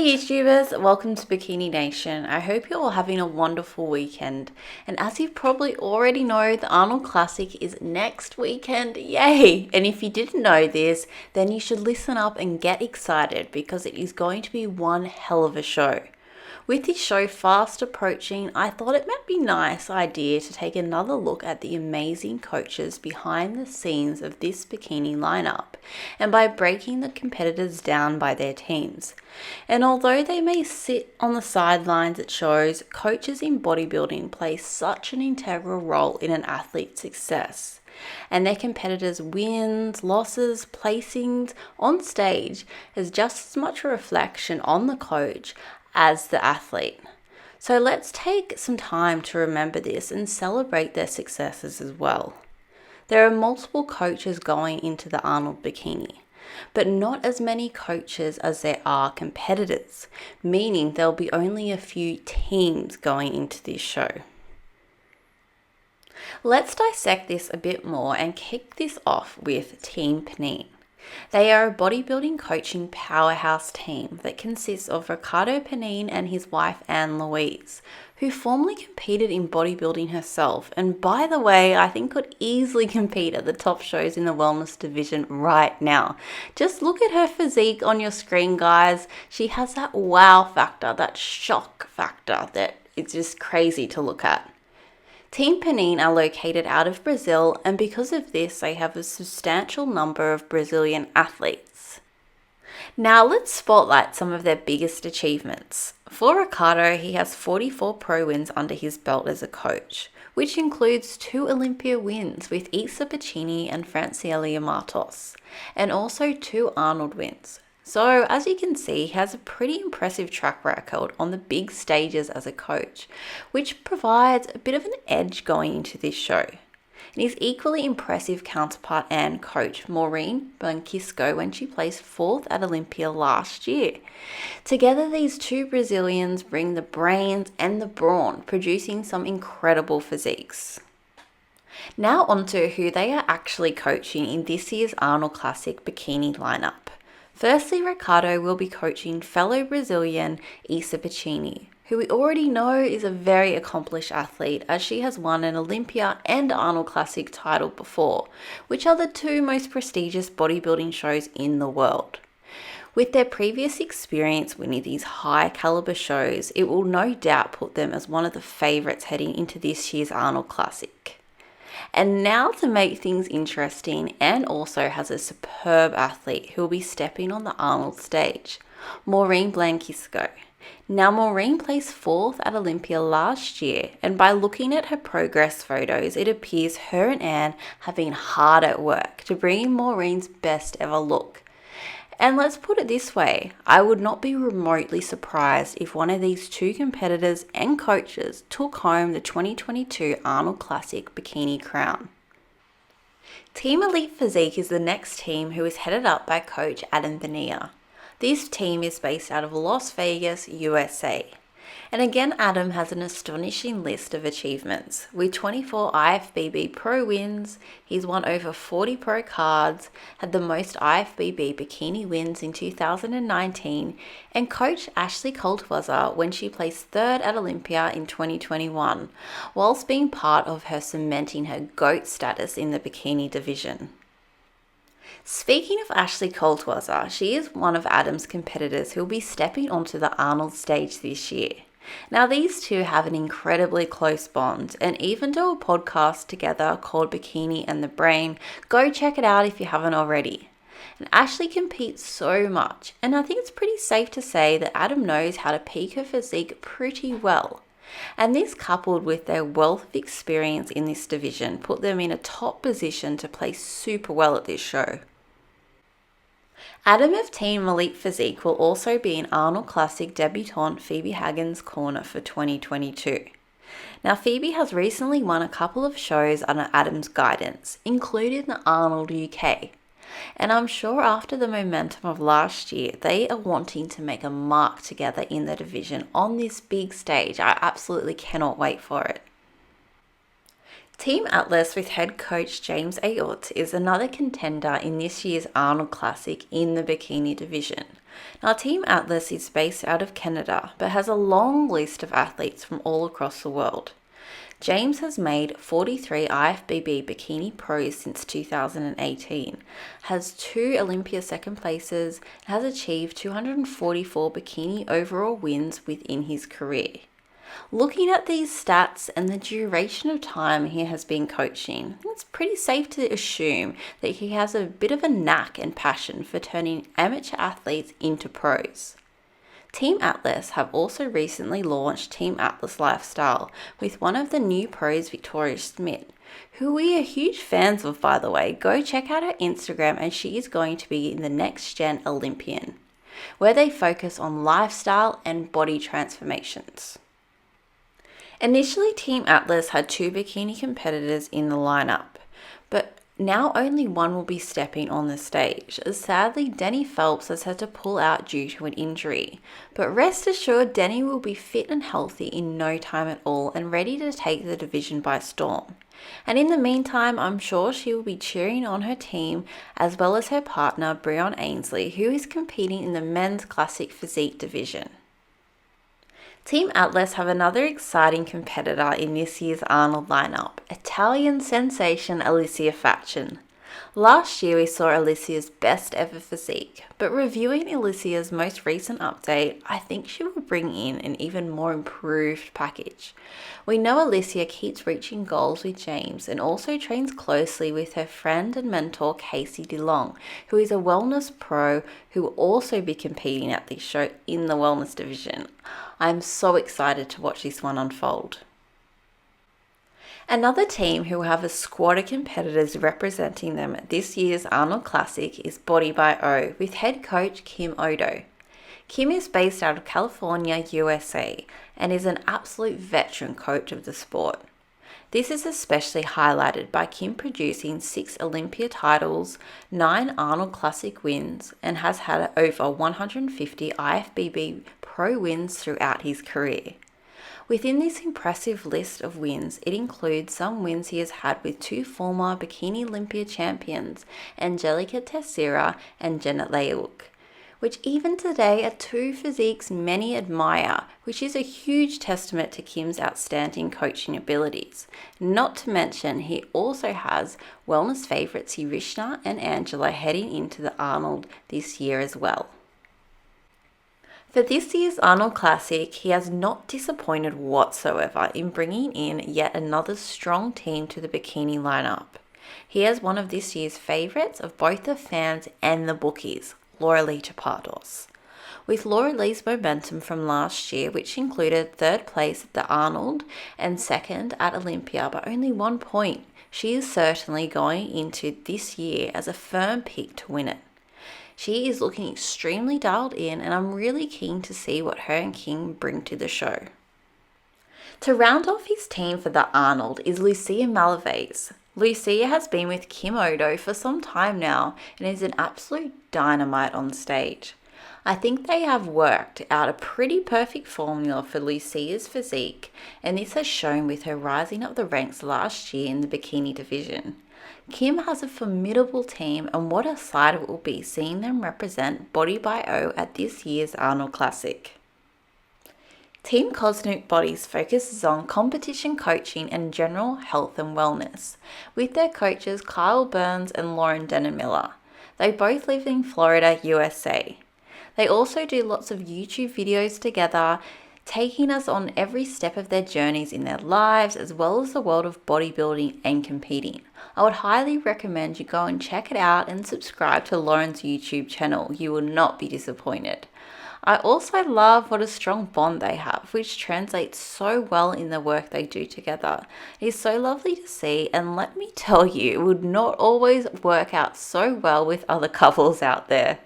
YouTubers, welcome to Bikini Nation. I hope you're all having a wonderful weekend. And as you probably already know, the Arnold Classic is next weekend. Yay! And if you didn't know this, then you should listen up and get excited because it is going to be one hell of a show. With this show fast approaching, I thought it might be a nice idea to take another look at the amazing coaches behind the scenes of this bikini lineup, and by breaking the competitors down by their teams. And although they may sit on the sidelines at shows, coaches in bodybuilding play such an integral role in an athlete's success. And their competitors' wins, losses, placings on stage is just as much a reflection on the coach as the athlete. So let's take some time to remember this and celebrate their successes as well. There are multiple coaches going into the Arnold Bikini, but not as many coaches as there are competitors, meaning there'll be only a few teams going into this show. Let's dissect this a bit more and kick this off with Team Pannain. They are a bodybuilding coaching powerhouse team that consists of Ricardo Pannain and his wife Luise, who formerly competed in bodybuilding herself, and by the way, I think could easily compete at the top shows in the wellness division right now. Just look at her physique on your screen, guys. She has that wow factor, that shock factor that it's just crazy to look at. Team Pannain are located out of Brazil, and because of this, they have a substantial number of Brazilian athletes. Now let's spotlight some of their biggest achievements. For Ricardo, he has 44 pro wins under his belt as a coach, which includes 2 Olympia wins with Isa Pecini and Francielia Martos, and also 2 Arnold wins. So, as you can see, he has a pretty impressive track record on the big stages as a coach, which provides a bit of an edge going into this show. And his equally impressive counterpart and coach, Maureen Blanquisco, when she placed 4th at Olympia last year. Together, these 2 Brazilians bring the brains and the brawn, producing some incredible physiques. Now onto who they are actually coaching in this year's Arnold Classic bikini lineup. Firstly, Ricardo will be coaching fellow Brazilian Isa Pecini, who we already know is a very accomplished athlete as she has won an Olympia and Arnold Classic title before, which are the 2 most prestigious bodybuilding shows in the world. With their previous experience winning these high caliber shows, it will no doubt put them as one of the favourites heading into this year's Arnold Classic. And now to make things interesting, and also has a superb athlete who will be stepping on the Arnold stage, Maureen Blanquisco. Now Maureen placed 4th at Olympia last year, and by looking at her progress photos, it appears her and Anne have been hard at work to bring in Maureen's best ever look. And let's put it this way, I would not be remotely surprised if one of these 2 competitors and coaches took home the 2022 Arnold Classic bikini crown. Team Elite Physique is the next team, who is headed up by coach Adam Bonilla. This team is based out of Las Vegas, USA. And again, Adam has an astonishing list of achievements. With 24 IFBB Pro wins, he's won over 40 Pro cards, had the most IFBB bikini wins in 2019, and coached Ashley Kaltwasser when she placed 3rd at Olympia in 2021, whilst being part of her cementing her GOAT status in the bikini division. Speaking of Ashley Kaltwasser, she is one of Adam's competitors who will be stepping onto the Arnold stage this year. Now, these 2 have an incredibly close bond and even do a podcast together called Bikini and the Brain. Go check it out if you haven't already. And Ashley competes so much, and I think it's pretty safe to say that Adam knows how to peak her physique pretty well. And this, coupled with their wealth of experience in this division, put them in a top position to play super well at this show. Adam of Team Elite Physique will also be in Arnold Classic debutante Phoebe Hagan's corner for 2022. Now, Phoebe has recently won a couple of shows under Adam's guidance, including the Arnold UK. And I'm sure after the momentum of last year, they are wanting to make a mark together in the division on this big stage. I absolutely cannot wait for it. Team Atlas with head coach James Ayotte is another contender in this year's Arnold Classic in the bikini division. Now, Team Atlas is based out of Canada but has a long list of athletes from all across the world. James has made 43 IFBB Bikini Pros since 2018, has 2 Olympia second places, and has achieved 244 bikini overall wins within his career. Looking at these stats and the duration of time he has been coaching, it's pretty safe to assume that he has a bit of a knack and passion for turning amateur athletes into pros. Team Atlas have also recently launched Team Atlas Lifestyle with one of the new pros, Victoria Smith, who we are huge fans of, by the way. Go check out her Instagram, and she is going to be in the Next Gen Olympian, where they focus on lifestyle and body transformations. Initially, Team Atlas had 2 bikini competitors in the lineup, but now only one will be stepping on the stage, as sadly Dani Phelps has had to pull out due to an injury. But rest assured, Dani will be fit and healthy in no time at all and ready to take the division by storm. And in the meantime, I'm sure she will be cheering on her team as well as her partner Breon Ainsley, who is competing in the men's classic physique division. Team Atlas have another exciting competitor in this year's Arnold lineup, Italian sensation Alessia Facchin. Last year we saw Alessia's best ever physique, but reviewing Alessia's most recent update, I think she will bring in an even more improved package. We know Alessia keeps reaching goals with James and also trains closely with her friend and mentor Casey DeLong, who is a wellness pro who will also be competing at this show in the wellness division. I'm so excited to watch this one unfold. Another team who have a squad of competitors representing them at this year's Arnold Classic is Body by O with head coach Kim Oddo. Kim is based out of California, USA, and is an absolute veteran coach of the sport. This is especially highlighted by Kim producing 6 Olympia titles, 9 Arnold Classic wins, and has had over 150 IFBB Pro wins throughout his career. Within this impressive list of wins, it includes some wins he has had with 2 former Bikini Olympia champions, Angelica Teixeira and Janet Leuk, which even today are 2 physiques many admire, which is a huge testament to Kim's outstanding coaching abilities. Not to mention, he also has wellness favourites Irishna and Angela heading into the Arnold this year as well. For this year's Arnold Classic, he has not disappointed whatsoever in bringing in yet another strong team to the bikini lineup. He has one of this year's favourites of both the fans and the bookies, Lauralie Chapados. With Lauralie's momentum from last year, which included 3rd place at the Arnold and 2nd at Olympia by only 1 point, she is certainly going into this year as a firm pick to win it. She is looking extremely dialed in, and I'm really keen to see what her and King bring to the show. To round off his team for the Arnold is Lucia Malavaze. Lucia has been with Kim Oddo for some time now and is an absolute dynamite on stage. I think they have worked out a pretty perfect formula for Lucia's physique, and this has shown with her rising up the ranks last year in the bikini division. Kim has a formidable team, and what a sight it will be seeing them represent Body by O at this year's Arnold Classic. Team Cosmic Bodies focuses on competition coaching and general health and wellness, with their coaches Kyle Burns and Lauren Dannenmiller. They both live in Florida, USA. They also do lots of YouTube videos together, taking us on every step of their journeys in their lives, as well as the world of bodybuilding and competing. I would highly recommend you go and check it out and subscribe to Lauren's YouTube channel. You will not be disappointed. I also love what a strong bond they have, which translates so well in the work they do together. It is so lovely to see, and let me tell you, it would not always work out so well with other couples out there.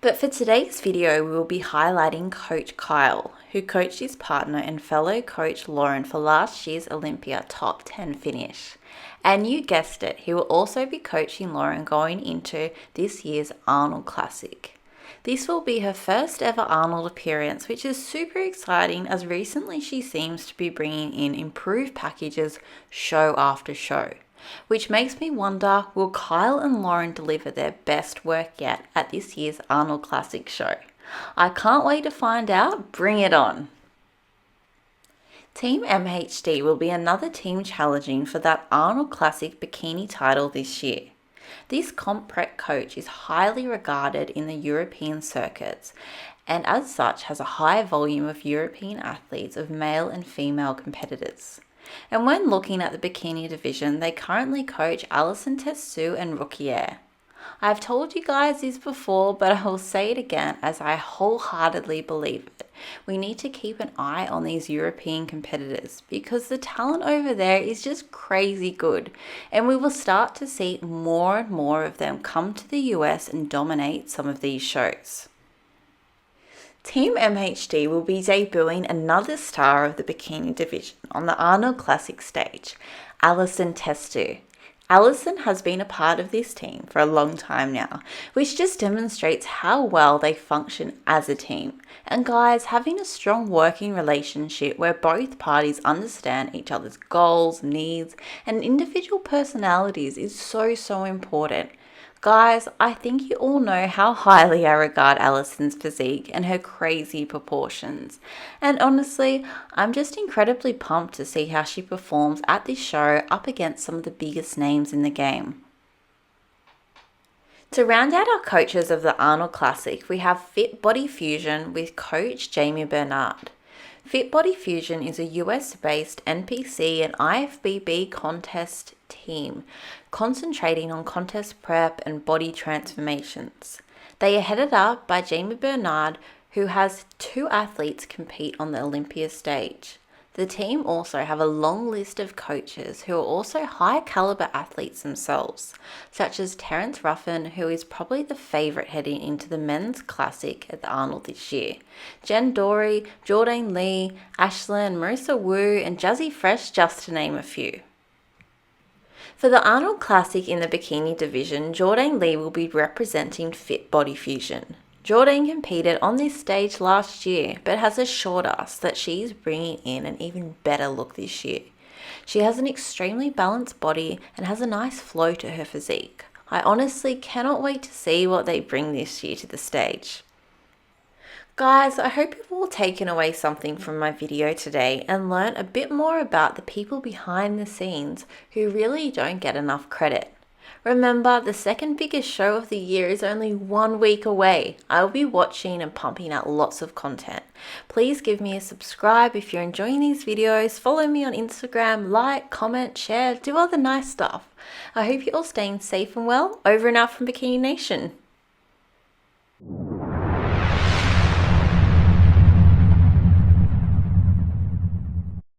But for today's video, we will be highlighting Coach Kyle, who coached his partner and fellow coach Lauren for last year's Olympia top 10 finish. And you guessed it, he will also be coaching Lauren going into this year's Arnold Classic. This will be her first ever Arnold appearance, which is super exciting as recently she seems to be bringing in improved packages show after show. Which makes me wonder, will Kyle and Lauren deliver their best work yet at this year's Arnold Classic show? I can't wait to find out. Bring it on! Team MHD will be another team challenging for that Arnold Classic bikini title this year. This comp prep coach is highly regarded in the European circuits and as such has a high volume of European athletes of male and female competitors. And when looking at the bikini division, they currently coach Allison, Testu and Ricardo. I've told you guys this before, but I will say it again as I wholeheartedly believe it. We need to keep an eye on these European competitors because the talent over there is just crazy good, and we will start to see more and more of them come to the US and dominate some of these shows. Team MHD will be debuting another star of the bikini division on the Arnold Classic stage, Allison Testu. Allison has been a part of this team for a long time now, which just demonstrates how well they function as a team. And guys, having a strong working relationship where both parties understand each other's goals, needs, and individual personalities is so important. Guys, I think you all know how highly I regard Allison's physique and her crazy proportions. And honestly, I'm just incredibly pumped to see how she performs at this show up against some of the biggest names in the game. To round out our coaches of the Arnold Classic, we have Fit Body Fusion with coach Jamie Bernard. Fit Body Fusion is a US-based NPC and IFBB contest team concentrating on contest prep and body transformations. They are headed up by Jamie Bernard, who has 2 athletes compete on the Olympia stage. The team also have a long list of coaches who are also high caliber athletes themselves, such as Terence Ruffin, who is probably the favourite heading into the men's classic at the Arnold this year, Jen Dory, Jourdanne Lee, Ashlyn, Marissa Wu, and Jazzy Fresh, just to name a few. For the Arnold Classic in the bikini division, Jourdanne Lee will be representing Fit Body Fusion. Jourdanne competed on this stage last year, but has assured us that she is bringing in an even better look this year. She has an extremely balanced body and has a nice flow to her physique. I honestly cannot wait to see what they bring this year to the stage. Guys, I hope you've all taken away something from my video today and learnt a bit more about the people behind the scenes who really don't get enough credit. Remember, the second biggest show of the year is only 1 week away. I will be watching and pumping out lots of content. Please give me a subscribe if you're enjoying these videos. Follow me on Instagram, like, comment, share, do all the nice stuff. I hope you're all staying safe and well. Over and out from Bikini Nation.